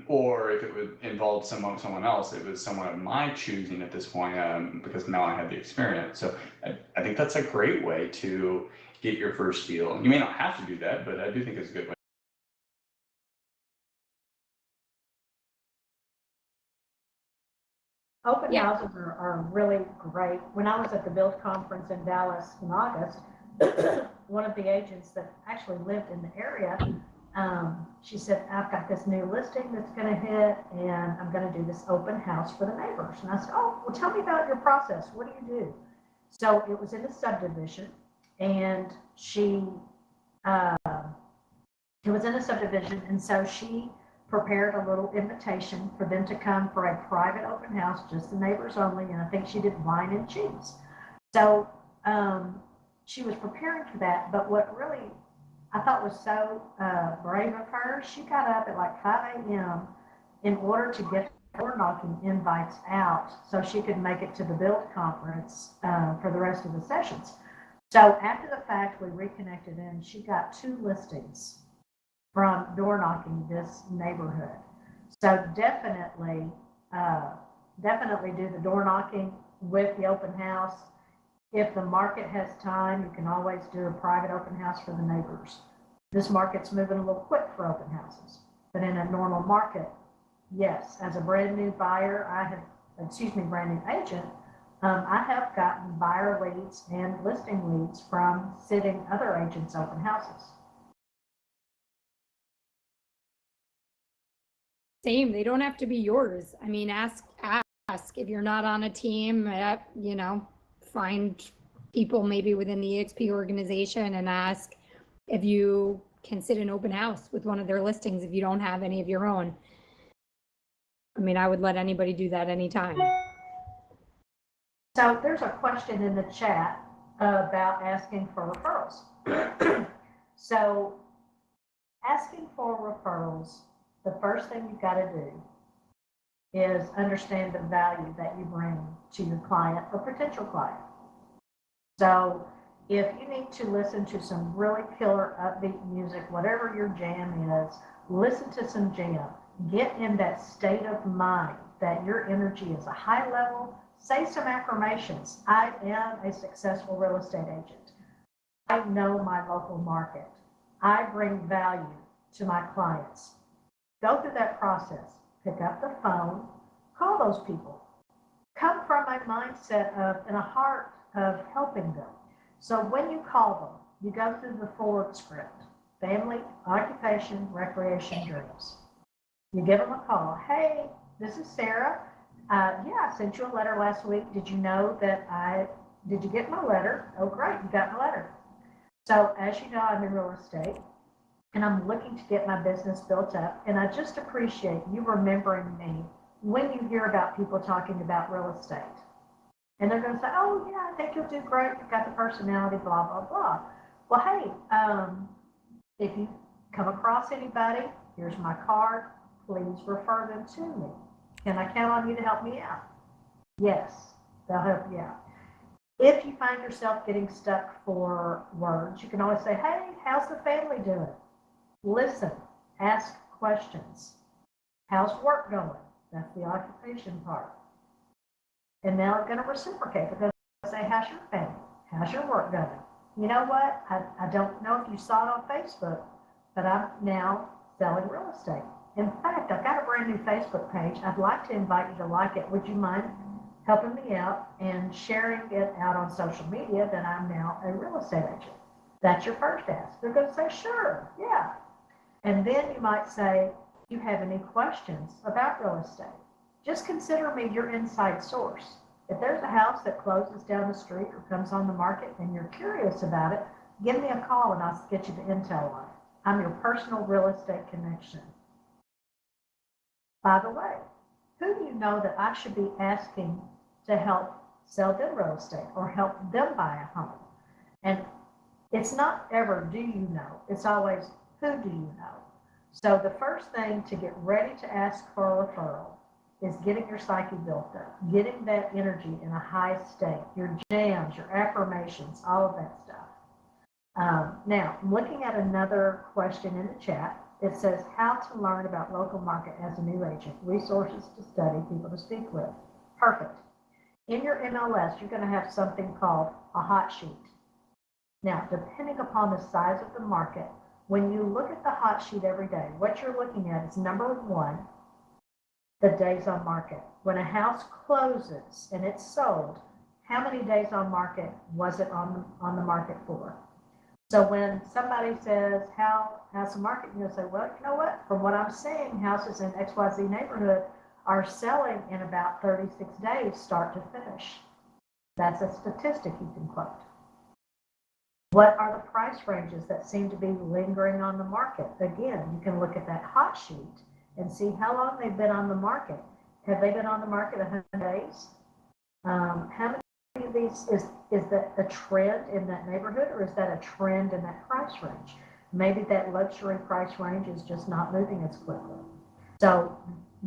or if it would involve someone else, it was someone of my choosing at this point, because now I had the experience. So I think that's a great way to get your first deal. You may not have to do that, but I do think it's a good way. Open houses are really great. When I was at the Build conference in Dallas in August, one of the agents that actually lived in the area, she said, I've got this new listing that's going to hit, and I'm going to do this open house for the neighbors. And I said, oh, well, tell me about your process. What do you do? So it was in a subdivision, and it was in a subdivision, and so she prepared a little invitation for them to come for a private open house, just the neighbors only, and I think she did wine and cheese. So she was preparing for that, but what really I thought was so brave of her, she got up at like 5 a.m. in order to get door knocking invites out so she could make it to the Build conference for the rest of the sessions. So after the fact, we reconnected, and she got 2 listings from door knocking this neighborhood. So definitely do the door knocking with the open house. If the market has time, you can always do a private open house for the neighbors. This market's moving a little quick for open houses, but in a normal market, yes, as a brand new buyer, brand new agent, I have gotten buyer leads and listing leads from sitting other agents' open houses. Same, they don't have to be yours. I mean, ask if you're not on a team, find people maybe within the EXP organization and ask if you can sit an open house with one of their listings if you don't have any of your own. I mean, I would let anybody do that anytime. So there's a question in the chat about asking for referrals. So asking for referrals, the first thing you've got to do is understand the value that you bring to your client or potential client. So if you need to listen to some really killer upbeat music, whatever your jam is, listen to some jam. Get in that state of mind that your energy is a high level. Say some affirmations. I am a successful real estate agent. I know my local market. I bring value to my clients. Go through that process. Pick up the phone. Call those people. Come from a mindset of and a heart of helping them. So when you call them, you go through the forward script: family, occupation, recreation, dreams. You give them a call. Hey, this is Sarah. I sent you a letter last week. Did you know that did you get my letter? Oh, great, you got my letter. So as you know, I'm in real estate, and I'm looking to get my business built up, and I just appreciate you remembering me when you hear about people talking about real estate. And they're going to say, oh, yeah, I think you'll do great. You've got the personality, blah, blah, blah. Well, hey, if you come across anybody, here's my card. Please refer them to me. Can I count on you to help me out? Yes, they'll help you out. If you find yourself getting stuck for words, you can always say, hey, how's the family doing? Listen, ask questions. How's work going? That's the occupation part. And now they're going to reciprocate. They're going to say, how's your family? How's your work going? You know what? I don't know if you saw it on Facebook, but I'm now selling real estate. In fact, I've got a brand new Facebook page. I'd like to invite you to like it. Would you mind helping me out and sharing it out on social media that I'm now a real estate agent? That's your first ask. They're going to say, sure, yeah. And then you might say, do you have any questions about real estate? Just consider me your inside source. If there's a house that closes down the street or comes on the market and you're curious about it, give me a call and I'll get you the intel on it. I'm your personal real estate connection. By the way, who do you know that I should be asking to help sell them real estate or help them buy a home? And it's not ever do you know, it's always who do you know? So the first thing to get ready to ask for a referral is getting your psyche built up, getting that energy in a high state, your jams, your affirmations, all of that stuff. Now, I'm looking at another question in the chat. It says, how to learn about local market as a new agent, resources to study, people to speak with. Perfect. In your MLS, you're going to have something called a hot sheet. Now, depending upon the size of the market, when you look at the hot sheet every day, what you're looking at is number one, the days on market. When a house closes and it's sold, how many days on market was it on the market for? So when somebody says, how's the market? You'll say, well, you know what? From what I'm seeing, houses in XYZ neighborhood are selling in about 36 days, start to finish. That's a statistic you can quote. What are the price ranges that seem to be lingering on the market? Again, you can look at that hot sheet and see how long they've been on the market. Have they been on the market 100 days? How many of these, is that a trend in that neighborhood or is that a trend in that price range? Maybe that luxury price range is just not moving as quickly. So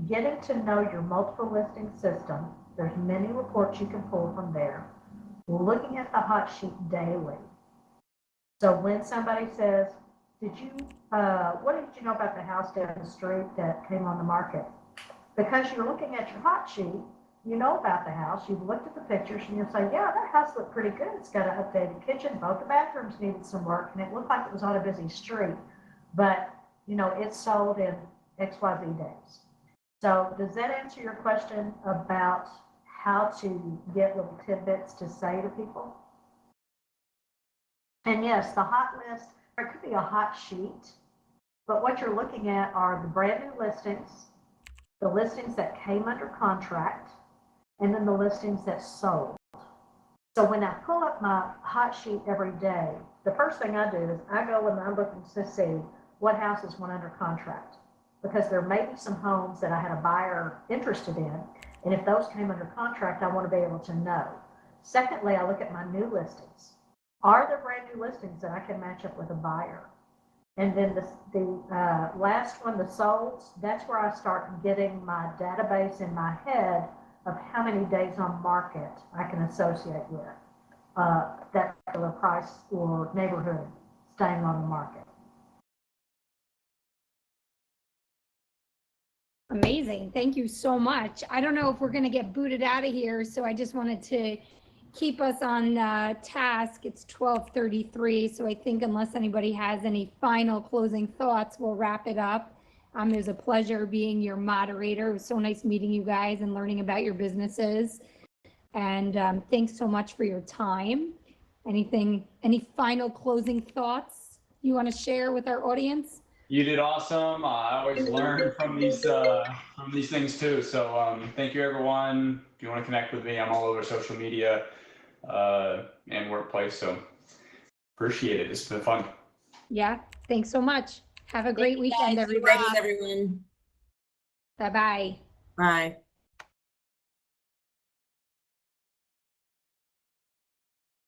getting to know your multiple listing system, there's many reports you can pull from there. Looking at the hot sheet daily. So when somebody says, what did you know about the house down the street that came on the market? Because you're looking at your hot sheet, you know about the house, you've looked at the pictures, and you'll say, yeah, that house looked pretty good. It's got an updated kitchen, both the bathrooms needed some work, and it looked like it was on a busy street. But, you know, it's sold in XYZ days. So does that answer your question about how to get little tidbits to say to people? And yes, the hot list, it could be a hot sheet, but what you're looking at are the brand new listings, the listings that came under contract, and then the listings that sold. So when I pull up my hot sheet every day, the first thing I do is I go and I'm looking to see what houses went under contract, because there may be some homes that I had a buyer interested in, and if those came under contract, I want to be able to know. Secondly, I look at my new listings. Are there brand new listings that I can match up with a buyer? And then the last one, the solds, that's where I start getting my database in my head of how many days on market I can associate with that particular price or neighborhood staying on the market. Amazing. Thank you so much. I don't know if we're going to get booted out of here, so I just wanted to keep us on task. It's 12:33, so I think unless anybody has any final closing thoughts, we'll wrap it up. It was a pleasure being your moderator. It was so nice meeting you guys and learning about your businesses. And thanks so much for your time. Any final closing thoughts you want to share with our audience? You did awesome. I always learn from these things too. So thank you, everyone. If you want to connect with me, I'm all over social media and workplace. So appreciate it. It's been fun. Yeah. Thanks so much. Have a great weekend, Thanks, everybody. everyone. Bye-bye. Bye.